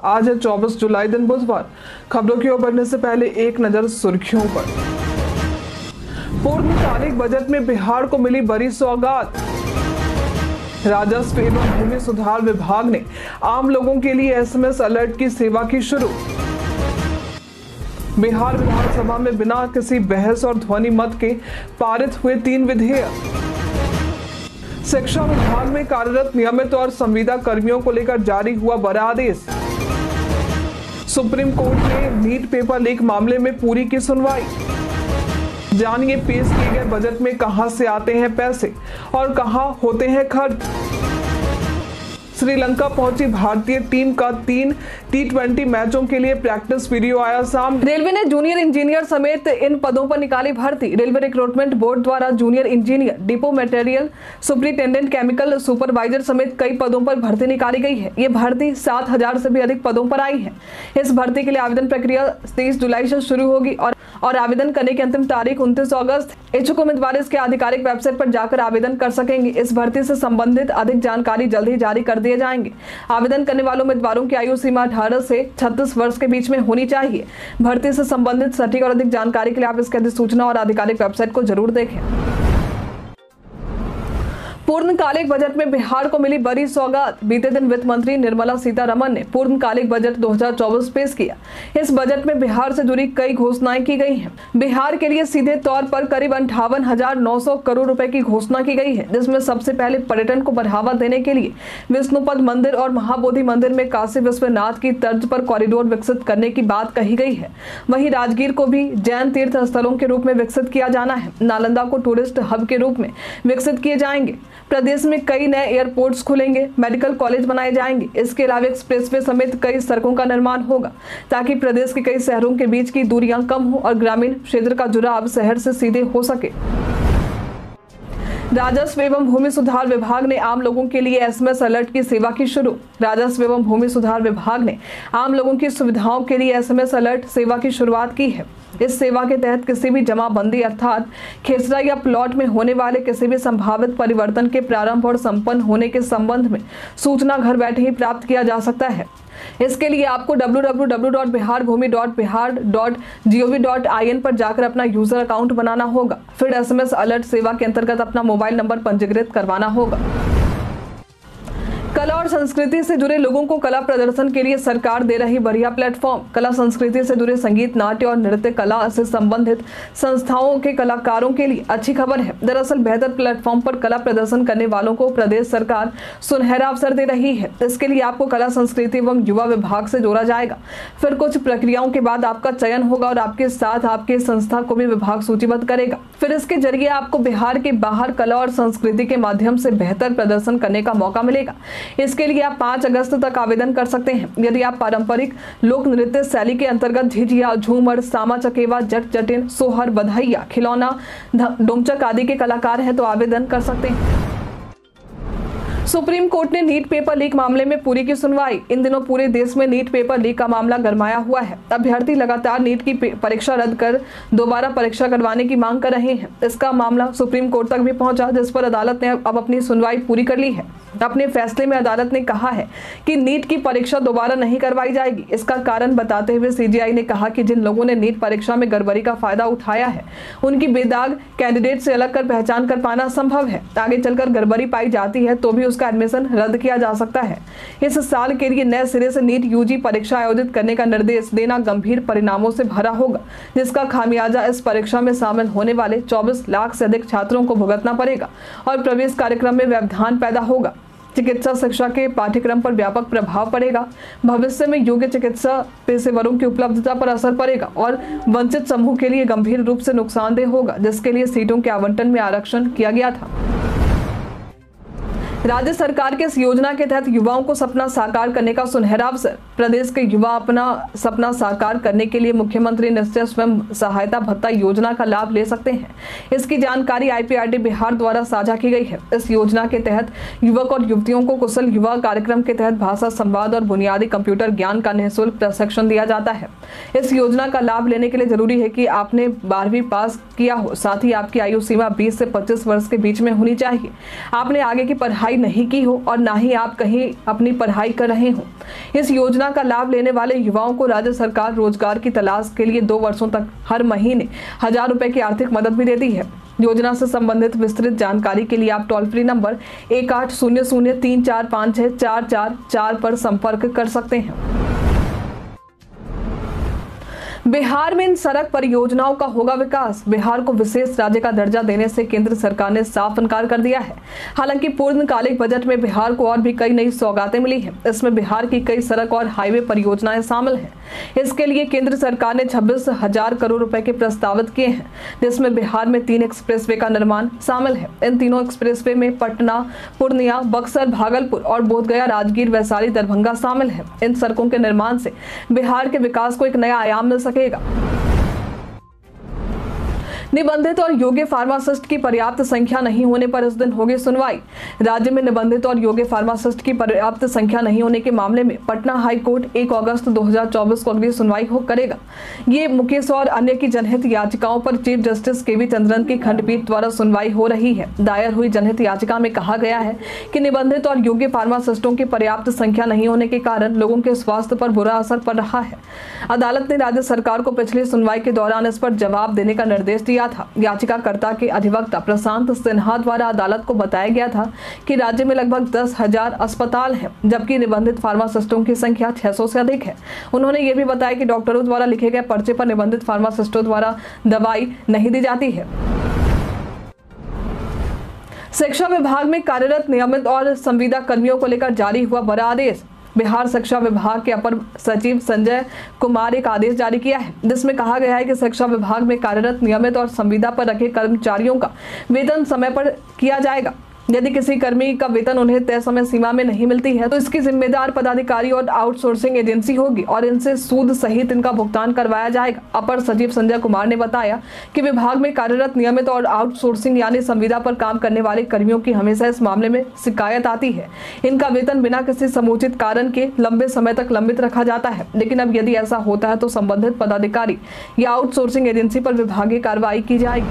आज है 24 जुलाई दिन बुधवार। खबरों की ओर बढ़ने से पहले एक नजर सुर्खियों पर। पूर्णकालिक बजट में बिहार को मिली बड़ी सौगात। राजस्व एवं भूमि सुधार विभाग ने आम लोगों के लिए एसएमएस अलर्ट की सेवा की शुरू। बिहार विधानसभा में बिना किसी बहस और ध्वनि मत के पारित हुए 3 विधेयक। शिक्षा विभाग में कार्यरत नियमित और संविदा कर्मियों को लेकर जारी हुआ बड़ा आदेश। सुप्रीम कोर्ट ने नीट पेपर लीक मामले में पूरी की सुनवाई। जानिए पेश किए गए बजट में कहां से आते हैं पैसे और कहां होते हैं खर्च। श्रीलंका पहुंची भारतीय टीम का 3 T20 मैचों के लिए प्रैक्टिस वीडियो आया सामने। रेलवे ने जूनियर इंजीनियर समेत इन पदों पर निकाली भर्ती। रेलवे रिक्रूटमेंट बोर्ड द्वारा junior engineer, depot material superintendent, chemical supervisor समेत कई पदों पर भर्ती निकाली गई है। ये भर्ती 7000 से भी अधिक पदों पर आई है। इस भर्ती के लिए आवेदन प्रक्रिया 23 जुलाई से शुरू होगी और आवेदन करने की अंतिम तारीख 29 अगस्त। इच्छुक उम्मीदवार इसके आधिकारिक वेबसाइट पर जाकर आवेदन कर सकेंगे। इस भर्ती से संबंधित अधिक जानकारी जल्द ही जारी कर दिए जाएंगे। आवेदन करने वाले उम्मीदवारों की आयु सीमा 18 से 36 वर्ष के बीच में होनी चाहिए। भर्ती से संबंधित सटीक और अधिक जानकारी के लिए आप इसकी अधिसूचना और आधिकारिक वेबसाइट को जरूर देखें। पूर्णकालिक बजट में बिहार को मिली बड़ी सौगात। बीते दिन वित्त मंत्री निर्मला सीतारमण ने पूर्णकालिक बजट 2024 पेश किया। इस बजट में बिहार से जुड़ी कई घोषणाएं की गई हैं। बिहार के लिए सीधे तौर पर करीब 58,900 करोड़ रुपए की घोषणा की गई है, जिसमें सबसे पहले पर्यटन को बढ़ावा देने के लिए विष्णुपद मंदिर और महाबोधि मंदिर में काशी विश्वनाथ की तर्ज पर कॉरिडोर विकसित करने की बात कही गई है। वहीं राजगीर को भी जैन तीर्थ स्थलों के रूप में विकसित किया जाना है। नालंदा को टूरिस्ट हब के रूप में विकसित किए जाएंगे। प्रदेश में कई नए एयरपोर्ट्स खुलेंगे, मेडिकल कॉलेज बनाए जाएंगे। इसके अलावा एक्सप्रेसवे समेत कई सड़कों का निर्माण होगा ताकि प्रदेश के कई शहरों के बीच की दूरियां कम हो और ग्रामीण क्षेत्र का जुड़ाव शहर से सीधे हो सके। राजस्व एवं भूमि सुधार विभाग ने आम लोगों के लिए एसएमएस अलर्ट की सेवा की शुरू। राजस्व एवं भूमि सुधार विभाग ने आम लोगों की सुविधाओं के लिए एसएमएस अलर्ट सेवा की शुरुआत की है। इस सेवा के तहत किसी भी जमाबंदी अर्थात खेसरा या प्लॉट में होने वाले किसी भी संभावित परिवर्तन के प्रारंभ और संपन्न होने के संबंध में सूचना घर बैठे ही प्राप्त किया जा सकता है। इसके लिए आपको www.biharbhumi.bihar.gov.in पर जाकर अपना यूजर अकाउंट बनाना होगा। फिर एसएमएस अलर्ट सेवा के अंतर्गत अपना मोबाइल नंबर पंजीकृत करवाना होगा। कला और संस्कृति से जुड़े लोगों को कला प्रदर्शन के लिए सरकार दे रही बढ़िया प्लेटफॉर्म। कला संस्कृति से जुड़े संगीत, नाट्य और नृत्य कला से संबंधित संस्थाओं के कलाकारों के लिए अच्छी खबर है। दरअसल बेहतर प्लेटफॉर्म पर कला प्रदर्शन करने वालों को प्रदेश सरकार सुनहरा अवसर दे रही है। इसके लिए आपको कला संस्कृति एवं युवा विभाग से जोड़ा जाएगा। फिर कुछ प्रक्रियाओं के बाद आपका चयन होगा और आपके साथ आपके संस्था को भी विभाग सूचीबद्ध करेगा। फिर इसके जरिए आपको बिहार के बाहर कला और संस्कृति के माध्यम से बेहतर प्रदर्शन करने का मौका मिलेगा। इसके लिए आप 5 अगस्त तक आवेदन कर सकते हैं। यदि आप पारंपरिक लोक नृत्य शैली के अंतर्गत झिझिया, झूमर, सामा चकेवा, जट जटिन, सोहर, बधाइया, खिलौना, डोमचक आदि के कलाकार हैं तो आवेदन कर सकते हैं। सुप्रीम कोर्ट ने नीट पेपर लीक मामले में पूरी की सुनवाई। इन दिनों पूरे देश में नीट पेपर लीक का मामला गरमाया हुआ है। अभ्यर्थी लगातार नीट की परीक्षा रद्द कर दोबारा परीक्षा करवाने की मांग कर रहे हैं। इसका मामला सुप्रीम कोर्ट तक भी पहुंचा, जिस पर अदालत ने अब अपनी सुनवाई पूरी कर ली है। अपने फैसले में अदालत ने कहा है कि नीट की परीक्षा दोबारा नहीं करवाई जाएगी। इसका कारण बताते हुए सीजीआई ने कहा कि जिन लोगों ने नीट परीक्षा में गड़बड़ी का फायदा उठाया है, उनकी बेदाग कैंडिडेट से अलग कर पहचान कर पाना संभव है। आगे चलकर गड़बड़ी पाई जाती है तो भी उसका एडमिशन रद्द किया जा सकता है। इस साल के लिए नए सिरे से नीट यूजी परीक्षा आयोजित करने का निर्देश देना गंभीर परिणामों से भरा होगा, जिसका खामियाजा इस परीक्षा में शामिल होने वाले 24 लाख से अधिक छात्रों को भुगतना पड़ेगा और प्रवेश कार्यक्रम में व्यवधान पैदा होगा। चिकित्सा शिक्षा के पाठ्यक्रम पर व्यापक प्रभाव पड़ेगा। भविष्य में योग्य चिकित्सा पेशेवरों की उपलब्धता पर असर पड़ेगा और वंचित समूह के लिए गंभीर रूप से नुकसानदेह होगा, जिसके लिए सीटों के आवंटन में आरक्षण किया गया था। राज्य सरकार के इस योजना के तहत युवाओं को सपना साकार करने का सुनहरा अवसर। प्रदेश के युवा अपना सपना साकार करने के लिए मुख्यमंत्री निश्चय स्वयं सहायता भत्ता योजना का लाभ ले सकते हैं। इसकी जानकारी आईपीआरडी बिहार द्वारा साझा की गई है। इस योजना के तहत युवक और युवतियों को कुशल युवा कार्यक्रम के तहत भाषा संवाद और बुनियादी कंप्यूटर ज्ञान का निःशुल्क प्रशिक्षण दिया जाता है। इस योजना का लाभ लेने के लिए जरूरी है कि आपने 12वीं पास किया हो, साथ ही आपकी आयु सीमा 20 से 25 वर्ष के बीच में होनी चाहिए। आपने आगे की पढ़ाई पढ़ाई नहीं की हो और ना ही आप कहीं अपनी पढ़ाई कर रहे हो। इस योजना का लाभ लेने वाले युवाओं को राज्य सरकार रोजगार की तलाश के लिए 2 वर्षों तक हर महीने 1000 रुपए की आर्थिक मदद भी देती है। योजना से संबंधित विस्तृत जानकारी के लिए आप टोल फ्री नंबर 180034564444 पर संपर्क कर सकते हैं। बिहार में इन सड़क परियोजनाओं का होगा विकास। बिहार को विशेष राज्य का दर्जा देने से केंद्र सरकार ने साफ इनकार कर दिया है। हालांकि पूर्णकालिक बजट में बिहार को और भी कई नई सौगातें मिली हैं। इसमें बिहार की कई सड़क और हाईवे परियोजनाएं शामिल हैं। इसके लिए केंद्र सरकार ने 26,000 करोड़ रुपए के प्रस्तावित किए हैं, जिसमें बिहार में 3 एक्सप्रेसवे का निर्माण शामिल है। इन तीनों एक्सप्रेसवे में पटना, पूर्णिया, बक्सर, भागलपुर और बोधगया, राजगीर, वैशाली, दरभंगा शामिल है। इन सड़कों के निर्माण से बिहार के विकास को एक नया आयाम मिल सकेगा। निबंधित और योग्य फार्मासिस्ट की पर्याप्त संख्या नहीं होने पर इस दिन होगी सुनवाई। राज्य में निबंधित और योग्य फार्मासिस्ट की पर्याप्त संख्या नहीं होने के मामले में पटना हाई कोर्ट 1 अगस्त 2024 को अगली सुनवाई करेगा। ये मुकेश और अन्य की जनहित याचिकाओं पर चीफ जस्टिस के.वी. चंद्रन की खंडपीठ द्वारा सुनवाई हो रही है। दायर हुई जनहित याचिका में कहा गया है कि निबंधित और योग्य फार्मासिस्टों की पर्याप्त संख्या नहीं होने के कारण लोगों के स्वास्थ्य पर बुरा असर पड़ रहा है। अदालत ने राज्य सरकार को पिछली सुनवाई के दौरान इस पर जवाब देने का निर्देश दिया था। याचिकाकर्ता के अधिवक्ता प्रशांत सिन्हा द्वारा अदालत को बताया गया था कि राज्य में लगभग 10,000 अस्पताल हैं, जबकि निबंधित फार्मासिस्टों की संख्या 600 से अधिक है। उन्होंने ये भी बताया कि डॉक्टरों द्वारा लिखे गए पर्चे पर निबंधित फार्मासिस्टों द्वारा दवाई नहीं दी जाती है। शिक्षा विभाग में कार्यरत नियमित और संविदा कर्मियों को लेकर जारी हुआ बड़ा आदेश। बिहार शिक्षा विभाग के अपर सचिव संजय कुमार एक आदेश जारी किया है, जिसमें कहा गया है कि शिक्षा विभाग में कार्यरत नियमित और संविदा पर रखे कर्मचारियों का वेतन समय पर किया जाएगा। यदि किसी कर्मी का वेतन उन्हें तय समय सीमा में नहीं मिलती है तो इसकी जिम्मेदार पदाधिकारी और आउटसोर्सिंग एजेंसी होगी और इनसे सूद सहित इनका भुगतान करवाया जाएगा। अपर सचिव संजय कुमार ने बताया कि विभाग में कार्यरत नियमित और आउटसोर्सिंग यानी संविदा पर काम करने वाले कर्मियों की हमेशा इस मामले में शिकायत आती है। इनका वेतन बिना किसी समुचित कारण के लंबे समय तक लंबित रखा जाता है, लेकिन अब यदि ऐसा होता है तो संबंधित पदाधिकारी या आउटसोर्सिंग एजेंसी पर विभागीय कार्रवाई की जाएगी।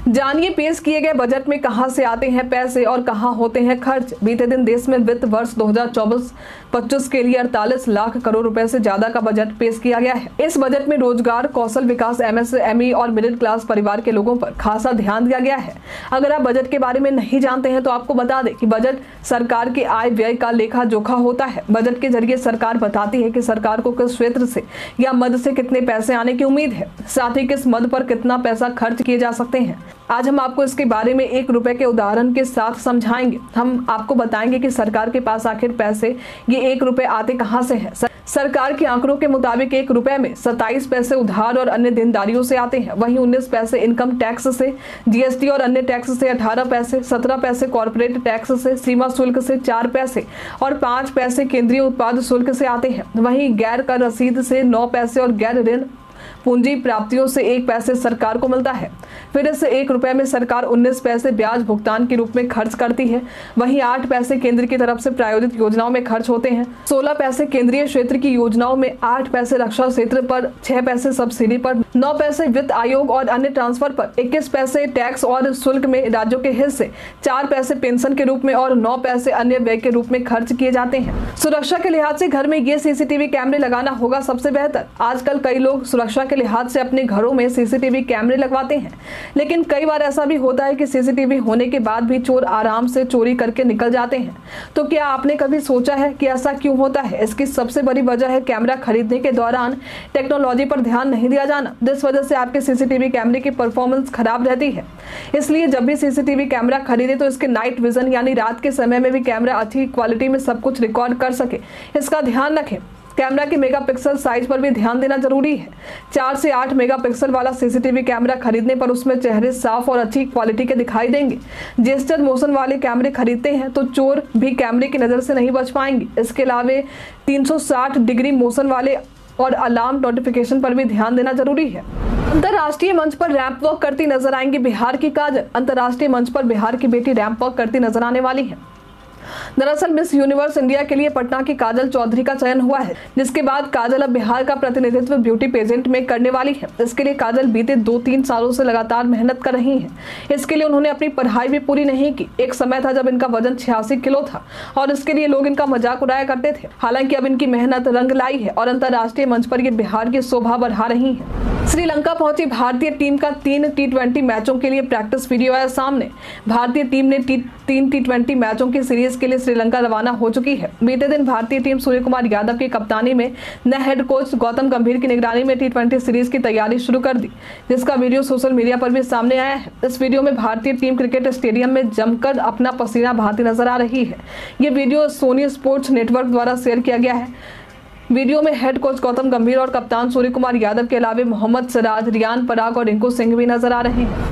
जानिए पेश किए गए बजट में कहां से आते हैं पैसे और कहां होते हैं खर्च। बीते दिन देश में वित्त वर्ष 2024-25 के लिए 48 लाख करोड़ रुपए से ज्यादा का बजट पेश किया गया है। इस बजट में रोजगार, कौशल विकास, MSME और मिडिल क्लास परिवार के लोगों पर खासा ध्यान दिया गया है। अगर आप बजट के बारे में नहीं जानते हैं तो आपको बता दें कि बजट सरकार के आय व्यय का लेखा जोखा होता है। बजट के जरिए सरकार बताती है कि सरकार को किस क्षेत्र से या मद से कितने पैसे आने की उम्मीद है, साथ ही किस मद पर कितना पैसा खर्च किए जा सकते हैं। आज हम आपको इसके बारे में 1 रुपए के उदाहरण के साथ समझाएंगे। हम आपको बताएंगे कि सरकार के पास आखिर पैसे ये 1 रुपए आते कहां से हैं। सरकार के आंकड़ों के मुताबिक 1 रुपए में 27 पैसे उधार और अन्य देनदारियों से आते हैं। वहीं 19 पैसे इनकम टैक्स से, GST और अन्य टैक्स से 18 पैसे, 17 पैसे कॉर्पोरेट टैक्स से, सीमा शुल्क से 4 पैसे और 5 पैसे केंद्रीय उत्पाद शुल्क से आते हैं। वहीं गैर कर रसीद से 9 पैसे और गैर ऋण पूंजी प्राप्तियों से 1 पैसे सरकार को मिलता है। फिर इस 1 रुपए में सरकार 19 पैसे ब्याज भुगतान के रूप में खर्च करती है। वहीं 8 पैसे केंद्र की तरफ से प्रायोजित योजनाओं में खर्च होते हैं। 16 पैसे केंद्रीय क्षेत्र की योजनाओं में, 8 पैसे रक्षा क्षेत्र पर, 6 पैसे सब्सिडी पर, 9 पैसे वित्त आयोग और अन्य ट्रांसफर पर, 21 पैसे टैक्स और शुल्क में राज्यों के हिस्से, 4 पैसे पेंशन के रूप में और 9 पैसे अन्य व्यय के रूप में खर्च किए जाते हैं। सुरक्षा के लिहाज से घर में ये CCTV कैमरे लगाना होगा सबसे बेहतर। आजकल कई लोग सुरक्षा के लिहाज से अपने घरों में CCTV कैमरे लगवाते हैं, लेकिन कई बार ऐसा भी होता है कि CCTV होने के बाद भी चोर आराम से चोरी करके निकल जाते हैं। तो क्या आपने कभी सोचा है कि ऐसा क्यों होता है? इसकी सबसे बड़ी वजह है कैमरा खरीदने के दौरान टेक्नोलॉजी पर ध्यान नहीं दिया जाना, जिस वजह से आपके CCTV कैमरे की परफॉर्मेंस खराब रहती है। इसलिए जब भी CCTV कैमरा खरीदे तो इसके नाइट विजन यानी रात के समय में भी कैमरा अच्छी क्वालिटी में सब कुछ रिकॉर्ड कर सके, इसका ध्यान रखें। कैमरा के मेगापिक्सल साइज पर भी ध्यान देना जरूरी है। 4 से 8 मेगापिक्सल वाला CCTV कैमरा खरीदने पर उसमें चेहरे साफ और अच्छी क्वालिटी के दिखाई देंगे। जेस्चर मोशन वाले कैमरे खरीदते हैं तो चोर भी कैमरे की नज़र से नहीं बच पाएंगे। इसके अलावा 360 डिग्री मोशन वाले और अलार्म नोटिफिकेशन पर भी ध्यान देना जरूरी है। अंतर्राष्ट्रीय मंच पर रैंप वॉक करती नजर आएंगी बिहार की काजल। अंतर्राष्ट्रीय मंच पर बिहार की बेटी रैंप वॉक करती नजर आने वाली है। दरअसल मिस यूनिवर्स इंडिया के लिए पटना की काजल चौधरी का चयन हुआ है, जिसके बाद काजल अब बिहार का प्रतिनिधित्व ब्यूटी पेजेंट में करने वाली है। इसके लिए काजल बीते 2-3 सालों से लगातार मेहनत कर रही हैं। इसके लिए उन्होंने अपनी पढ़ाई भी पूरी नहीं की। एक समय था जब इनका वजन 86 किलो था और इसके लिए लोग इनका मजाक उड़ाया करते थे। हालांकि अब इनकी मेहनत रंग लाई है और अंतर्राष्ट्रीय मंच पर ये बिहार की शोभा बढ़ा रही है। श्रीलंका पहुंची भारतीय टीम का 3 T20 मैचों के लिए प्रैक्टिस वीडियो आया सामने। भारतीय टीम ने 3 T20 मैचों की सीरीज के लिए श्रीलंका रवाना हो चुकी है। बीते दिन भारतीय टीम सूर्य कुमार यादव की कप्तानी में नए हेड कोच गौतम गंभीर की निगरानी में T20 सीरीज की तैयारी शुरू कर दी, जिसका वीडियो सोशल मीडिया पर भी सामने आया है। इस वीडियो में भारतीय टीम क्रिकेट स्टेडियम में जमकर अपना पसीना बहाती नजर आ रही है। ये वीडियो सोनी स्पोर्ट्स नेटवर्क द्वारा शेयर किया गया है। वीडियो में हेड कोच गौतम गंभीर और कप्तान सूर्य कुमार यादव के अलावा मोहम्मद सिराज, रियान पराग और रिंकू सिंह भी नजर आ रहे हैं।